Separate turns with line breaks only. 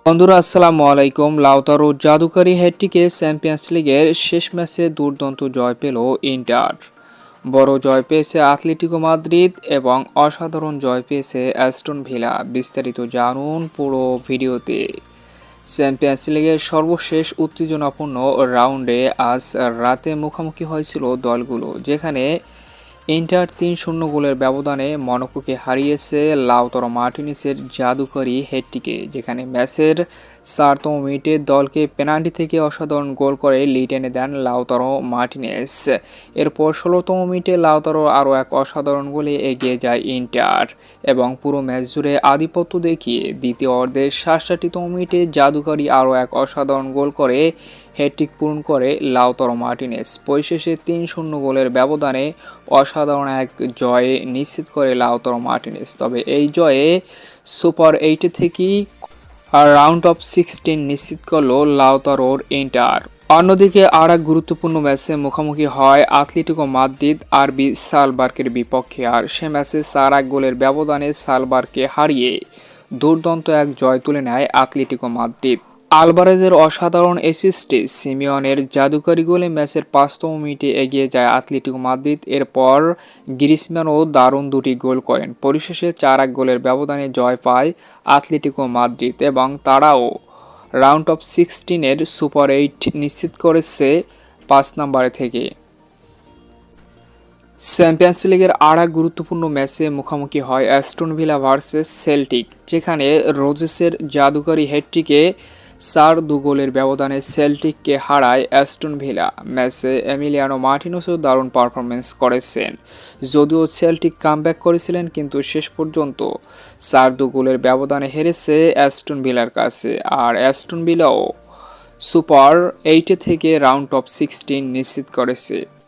বন্ধুরা আসসালামু আলাইকুম। লাউতারো জাদুকরী হ্যাটট্রিকে চ্যাম্পিয়ন্স লিগের শেষ ম্যাচে দুর্দান্ত জয় পেল ইন্টার। বড় জয় পেয়েছে আতলেতিকো মাদ্রিদ এবং অসাধারণ জয় পেয়েছে অ্যাস্টন ভিলা। বিস্তারিত জানুন পুরো ভিডিওতে। চ্যাম্পিয়ন্স লিগের সর্বশেষ উত্তেজনাপূর্ণ রাউন্ডে আজ রাতে মুখোমুখি হয়েছিল দলগুলো, যেখানে ইন্টার ৩-০ গোলের ব্যবধানে মনাকোকে হারিয়েছে লাউতারো মার্টিনেসের জাদুকরী হ্যাটট্রিকে, যেখানে ম্যাচের ৪তম মিনিটে দলকে পেনাল্টি থেকে অসাধারণ গোল করে লিড এনে দেন লাউতারো মার্টিনেস। এরপর ১৬তম মিনিটে লাউতারো আরও এক অসাধারণ গোলে এগিয়ে যায় ইন্টার এবং পুরো ম্যাচ জুড়ে আধিপত্য দেখিয়ে দ্বিতীয় অর্ধের ৬৭তম মিনিটে জাদুকরী আরও এক অসাধারণ গোল করে হ্যাটট্রিক পূরণ করে লাউতারো মার্টিনেস। পরিশেষে ৩-০ গোলের ব্যবধানে অসাধারণ এক জয়ে নিশ্চিত করে লাউতারো মার্টিনেস। তবে এই জয়ে সুপার ৮ থেকেই রাউন্ড অফ 16 নিশ্চিত করল লাউতারোর ইন্টার। অন্যদিকে আর এক গুরুত্বপূর্ণ ম্যাচে মুখোমুখি হয় আতলেতিকো মাদ্রিদ আরবি সালবার্গের বিপক্ষে, আর সে ম্যাচে ৪-১ গোলের ব্যবধানে সালবার্গকে হারিয়ে দুর্দান্ত এক জয় তুলে নেয় আতলেতিকো মাদ্রিদ। আলভারেজের অসাধারণ অ্যাসিস্টে সিমিওনের জাদুকরী গোলে ম্যাচের ৫তম মিনিটে এগিয়ে যায় আতলেতিকো মাদ্রিদ। এরপর গ্রিজম্যানও দারুণ দুটি গোল করেন। পরিশেষে ৪-১ গোলের ব্যবধানে জয় পায় আতলেতিকো মাদ্রিদ এবং তারাও রাউন্ড অফ 16-এর সুপার ৮ নিশ্চিত করেছে ৫ নম্বরে থেকে। চ্যাম্পিয়ন্স লিগের আর এক গুরুত্বপূর্ণ ম্যাচে মুখোমুখি হয় অ্যাস্টন ভিলা ভার্সেস সেল্টিক, যেখানে রোজেসের জাদুকরী হ্যাটট্রিকে ৪-২ গোলের ব্যবধানে সেল্টিককে হারায় অ্যাস্টন ভিলা। ম্যাচে এমিলিয়ানো মার্টিনেসও দারুণ পারফরমেন্স করেছেন। যদিও সেল্টিক কামব্যাক করেছিলেন, কিন্তু শেষ পর্যন্ত ৪-২ গোলের ব্যবধানে হেরেছে অ্যাস্টন ভিলার কাছে, আর অ্যাস্টন ভিলাও সুপার ৮ থেকে রাউন্ড অফ 16 নিশ্চিত করেছে।